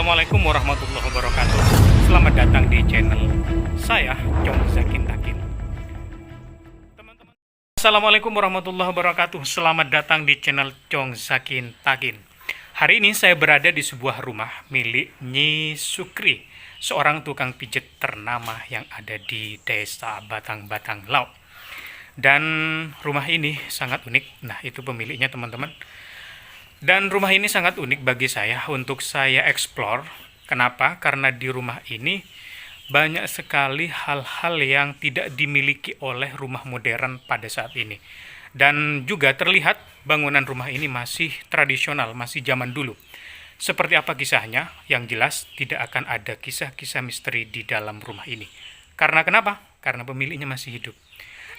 Assalamualaikum warahmatullahi wabarakatuh. Selamat datang di channel saya, Chong Zakin Takin. Teman-teman, Assalamualaikum warahmatullahi wabarakatuh. Selamat datang di channel Chong Zakin Takin. Hari ini saya berada di sebuah rumah milik Nyi Sukri, seorang tukang pijet ternama yang ada di desa Batang-Batang Laut. Dan rumah ini sangat unik. Nah, itu pemiliknya, teman-teman. Dan rumah ini sangat unik bagi saya untuk saya explore. Kenapa? Karena di rumah ini banyak sekali hal-hal yang tidak dimiliki oleh rumah modern pada saat ini. Dan juga terlihat bangunan rumah ini masih tradisional, masih zaman dulu. Seperti apa kisahnya? Yang jelas tidak akan ada kisah-kisah misteri di dalam rumah ini. Karena kenapa? Karena pemiliknya masih hidup.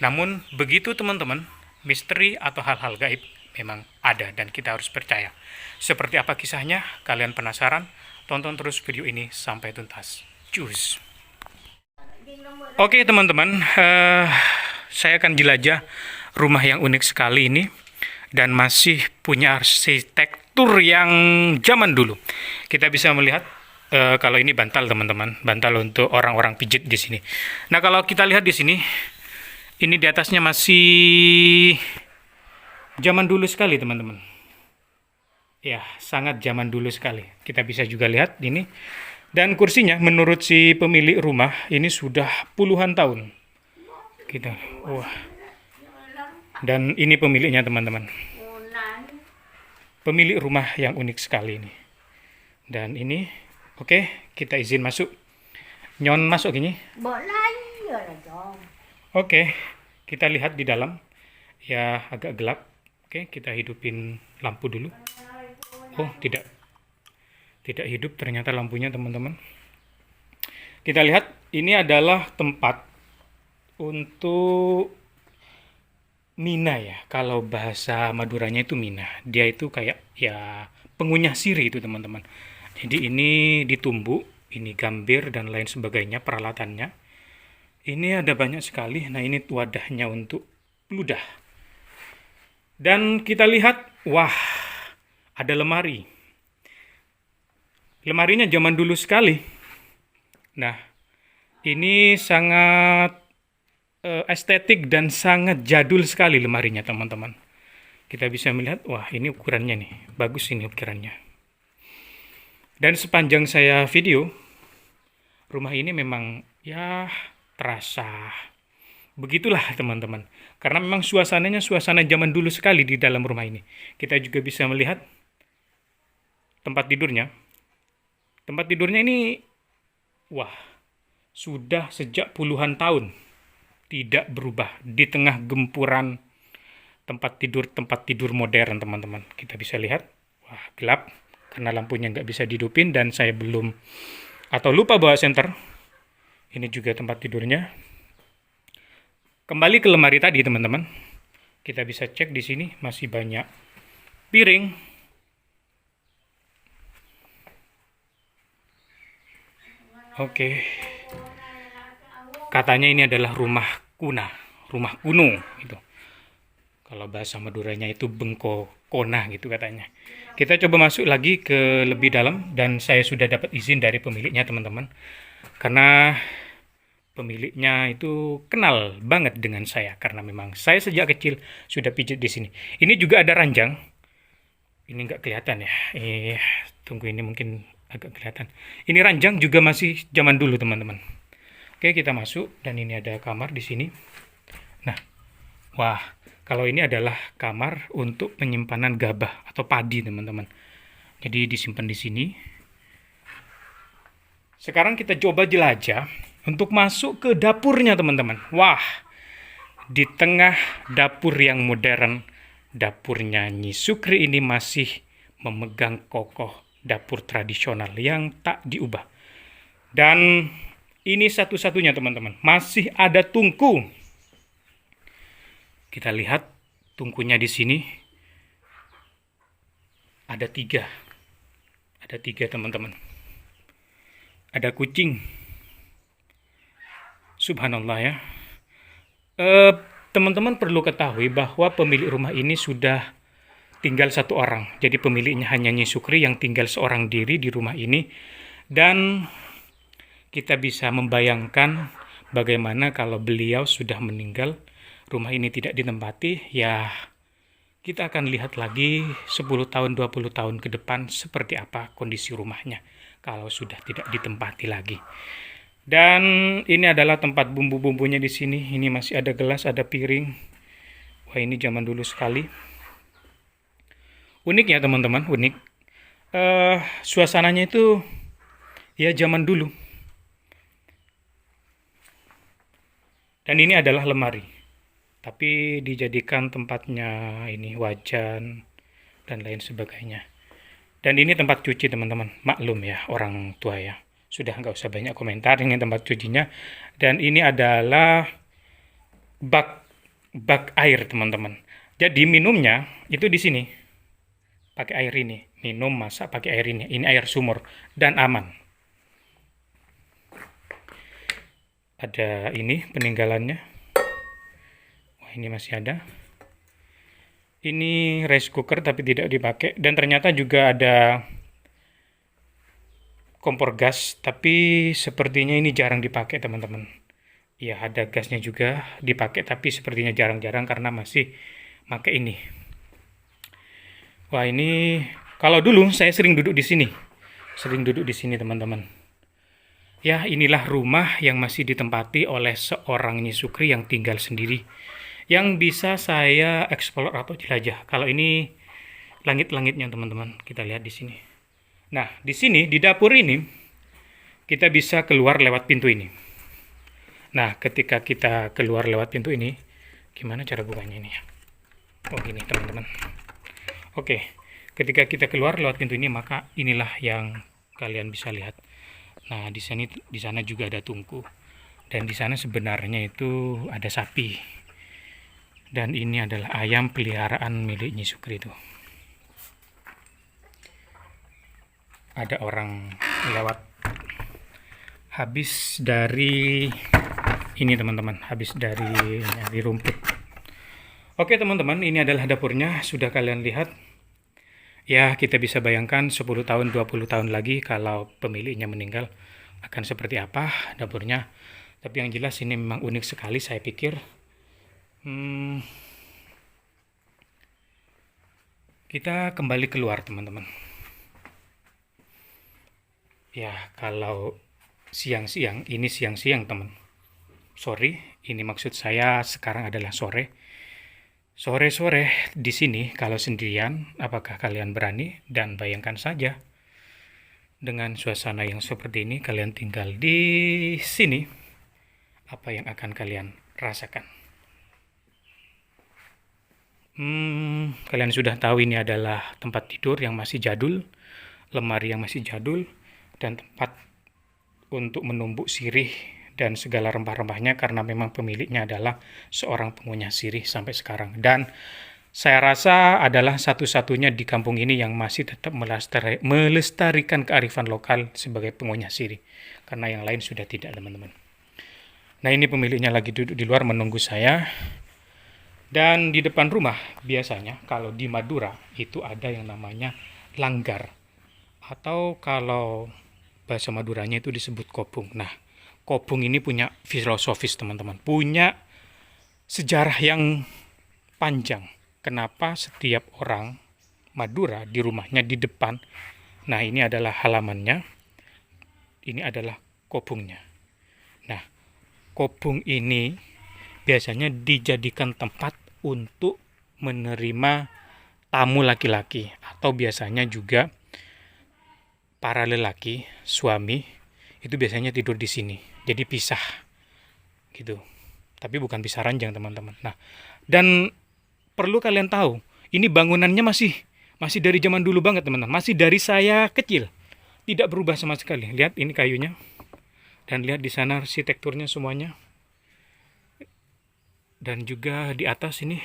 Namun begitu, teman-teman, misteri atau hal-hal gaib memang ada dan kita harus percaya. Seperti apa kisahnya? Kalian penasaran? Tonton terus video ini sampai tuntas. Cus. Oke, teman-teman, saya akan jelajah rumah yang unik sekali ini dan masih punya arsitektur yang zaman dulu. Kita bisa melihat kalau ini bantal, teman-teman, bantal untuk orang-orang pijit di sini. Nah, kalau kita lihat di sini, ini di atasnya masih zaman dulu sekali, teman-teman. Ya, sangat zaman dulu sekali. Kita bisa juga lihat ini. Dan kursinya menurut si pemilik rumah ini sudah puluhan tahun. Kita, wah. Dan ini pemiliknya, teman-teman. Pemilik rumah yang unik sekali ini. Dan ini, oke, kita izin masuk. Nyon masuk ini. Oke, kita lihat di dalam. Ya, agak gelap. Oke, kita hidupin lampu dulu. Oh, tidak hidup ternyata lampunya, teman-teman. Kita lihat, ini adalah tempat untuk mina ya. Kalau bahasa Maduranya itu mina. Dia itu kayak ya pengunyah siri itu, teman-teman. Jadi ini ditumbuk, ini gambir dan lain sebagainya peralatannya. Ini ada banyak sekali. Nah, ini wadahnya untuk ludah. Dan kita lihat, wah, ada lemari. Lemarinya zaman dulu sekali. Nah, ini sangat estetik dan sangat jadul sekali lemarinya, teman-teman. Kita bisa melihat, wah, ini ukurannya nih. Bagus ini ukurannya. Dan sepanjang saya video, rumah ini memang ya terasa begitulah, teman-teman. Karena memang suasananya suasana zaman dulu sekali di dalam rumah ini. Kita juga bisa melihat tempat tidurnya. Tempat tidurnya ini, wah, sudah sejak puluhan tahun tidak berubah di tengah gempuran tempat tidur modern, teman-teman. Kita bisa lihat, wah, gelap karena lampunya nggak bisa dihidupin dan saya belum atau lupa bawa senter. Ini juga tempat tidurnya. Kembali ke lemari tadi, teman-teman. Kita bisa cek di sini masih banyak piring. Oke. Katanya ini adalah rumah kuno gitu. Kalau bahasa Maduranya itu bengko kona gitu katanya. Kita coba masuk lagi ke lebih dalam dan saya sudah dapat izin dari pemiliknya, teman-teman. Karena pemiliknya itu kenal banget dengan saya karena memang saya sejak kecil sudah pijit di sini. Ini juga ada ranjang. Ini nggak kelihatan ya. Tunggu, ini mungkin agak kelihatan. Ini ranjang juga masih zaman dulu, teman-teman. Oke, kita masuk dan ini ada kamar di sini. Nah, wah, kalau ini adalah kamar untuk penyimpanan gabah atau padi, teman-teman. Jadi disimpan di sini. Sekarang kita coba jelajah untuk masuk ke dapurnya, teman-teman. Wah, di tengah dapur yang modern, dapurnya Nyi Sukri ini masih memegang kokoh dapur tradisional yang tak diubah. Dan ini satu-satunya, teman-teman. Masih ada tungku. Kita lihat tungkunya di sini. Ada tiga. Ada tiga, teman-teman. Ada kucing. Subhanallah ya. Teman-teman perlu ketahui bahwa pemilik rumah ini sudah tinggal satu orang. Jadi pemiliknya hanya Nyi Sukri yang tinggal seorang diri di rumah ini. Dan kita bisa membayangkan bagaimana kalau beliau sudah meninggal, rumah ini tidak ditempati, ya kita akan lihat lagi 10 tahun, 20 tahun ke depan seperti apa kondisi rumahnya kalau sudah tidak ditempati lagi. Dan ini adalah tempat bumbu-bumbunya di sini. Ini masih ada gelas, ada piring. Wah, ini zaman dulu sekali. Unik ya teman-teman, unik. Suasananya itu ya zaman dulu. Dan ini adalah lemari, tapi dijadikan tempatnya ini wajan dan lain sebagainya. Dan ini tempat cuci teman-teman, maklum ya orang tua ya. Sudah nggak usah banyak komentar, ini tempat cucinya. Dan ini adalah bak air teman-teman. Jadi minumnya itu di sini, pakai air ini. Minum, masak pakai air ini. Ini air sumur dan aman. Ada ini peninggalannya. Wah, ini masih ada. Ini rice cooker tapi tidak dipakai. Dan ternyata juga ada kompor gas, tapi sepertinya ini jarang dipakai teman-teman. Ya, ada gasnya juga dipakai, tapi sepertinya jarang-jarang karena masih pakai ini. Wah, ini kalau dulu saya sering duduk di sini. Sering duduk di sini teman-teman. Ya, inilah rumah yang masih ditempati oleh seorang Nyi Sukri yang tinggal sendiri. Yang bisa saya eksplor atau jelajah. Kalau ini langit-langitnya teman-teman, kita lihat di sini. Nah, di sini, di dapur ini, kita bisa keluar lewat pintu ini. Nah, ketika kita keluar lewat pintu ini, gimana cara bukanya ini ya? Oh, gini teman-teman. Oke, ketika kita keluar lewat pintu ini, maka inilah yang kalian bisa lihat. Nah, di sana juga ada tungku. Dan di sana sebenarnya itu ada sapi. Dan ini adalah ayam peliharaan milik Nyi Sukri itu. Ada orang lewat. Habis dari ini teman-teman, habis dari nyari rumput. Oke teman-teman, ini adalah dapurnya, sudah kalian lihat. Ya, kita bisa bayangkan 10 tahun, 20 tahun lagi kalau pemiliknya meninggal akan seperti apa dapurnya. Tapi yang jelas ini memang unik sekali saya pikir. Kita kembali keluar teman-teman. Ya, kalau siang-siang, ini siang-siang teman. Sorry, ini maksud saya sekarang adalah sore. Sore-sore di sini kalau sendirian, apakah kalian berani? Dan bayangkan saja, dengan suasana yang seperti ini, kalian tinggal di sini, apa yang akan kalian rasakan? Kalian sudah tahu ini adalah tempat tidur yang masih jadul, lemari yang masih jadul, dan tempat untuk menumbuk sirih dan segala rempah-rempahnya karena memang pemiliknya adalah seorang pengunyah sirih sampai sekarang. Dan saya rasa adalah satu-satunya di kampung ini yang masih tetap melestarikan kearifan lokal sebagai pengunyah sirih. Karena yang lain sudah tidak, teman-teman. Nah, ini pemiliknya lagi duduk di luar menunggu saya. Dan di depan rumah biasanya kalau di Madura itu ada yang namanya langgar. Atau kalau bahasa Maduranya itu disebut kobung. Nah, kobung ini punya filosofis teman-teman, punya sejarah yang panjang. Kenapa setiap orang Madura di rumahnya di depan, nah ini adalah halamannya, ini adalah kobungnya. Nah, kobung ini biasanya dijadikan tempat untuk menerima tamu laki-laki, atau biasanya juga para lelaki, suami, itu biasanya tidur di sini. Jadi pisah gitu. Tapi bukan pisah ranjang, teman-teman. Nah, dan perlu kalian tahu, ini bangunannya masih dari zaman dulu banget, teman-teman. Masih dari saya kecil. Tidak berubah sama sekali. Lihat ini kayunya. Dan lihat di sana arsitekturnya semuanya. Dan juga di atas ini.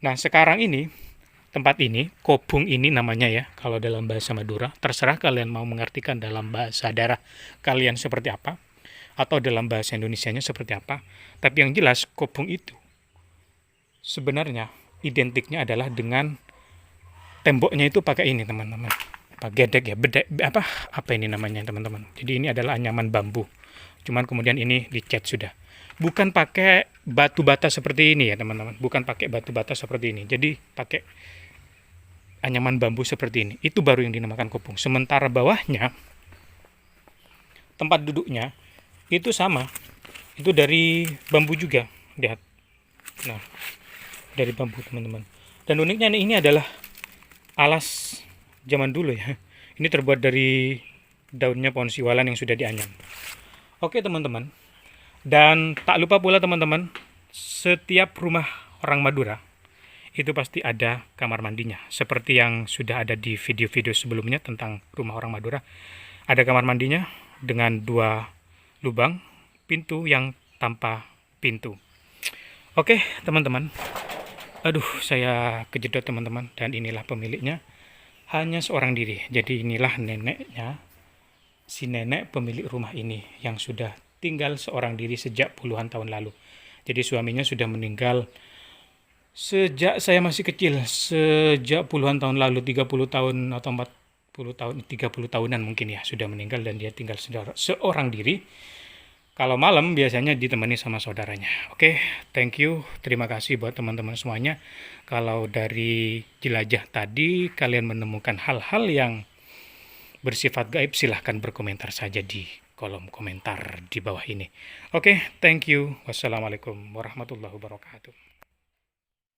Nah, sekarang ini tempat ini, kobung ini namanya ya, kalau dalam bahasa Madura, terserah kalian mau mengartikan dalam bahasa daerah kalian seperti apa, atau dalam bahasa Indonesianya seperti apa. Tapi yang jelas, kobung itu sebenarnya identiknya adalah dengan temboknya itu pakai ini teman-teman, apa gedek ya, bedek apa ini namanya teman-teman. Jadi ini adalah anyaman bambu, cuman kemudian ini dicat sudah, bukan pakai batu bata seperti ini ya teman-teman, bukan pakai batu bata seperti ini, jadi pakai anyaman bambu seperti ini. Itu baru yang dinamakan kopong. Sementara bawahnya, tempat duduknya itu sama, itu dari bambu juga, lihat. Nah, dari bambu teman-teman. Dan uniknya ini adalah alas zaman dulu ya. Ini terbuat dari daunnya pohon siwalan yang sudah dianyam. Oke teman-teman. Dan tak lupa pula teman-teman, setiap rumah orang Madura itu pasti ada kamar mandinya. Seperti yang sudah ada di video-video sebelumnya tentang rumah orang Madura. Ada kamar mandinya dengan 2 lubang, pintu yang tanpa pintu. Oke teman-teman. Aduh, saya kejedot teman-teman. Dan inilah pemiliknya, hanya seorang diri. Jadi inilah neneknya, si nenek pemilik rumah ini yang sudah tinggal seorang diri sejak puluhan tahun lalu. Jadi suaminya sudah meninggal sejak saya masih kecil, sejak puluhan tahun lalu, 30 tahun atau 40 tahun, 30 tahunan mungkin ya, sudah meninggal dan dia tinggal seorang diri. Kalau malam biasanya ditemani sama saudaranya. Oke, thank you. Terima kasih buat teman-teman semuanya. Kalau dari jelajah tadi kalian menemukan hal-hal yang bersifat gaib, silahkan berkomentar saja di kolom komentar di bawah ini. Oke, thank you. Wassalamualaikum warahmatullahi wabarakatuh.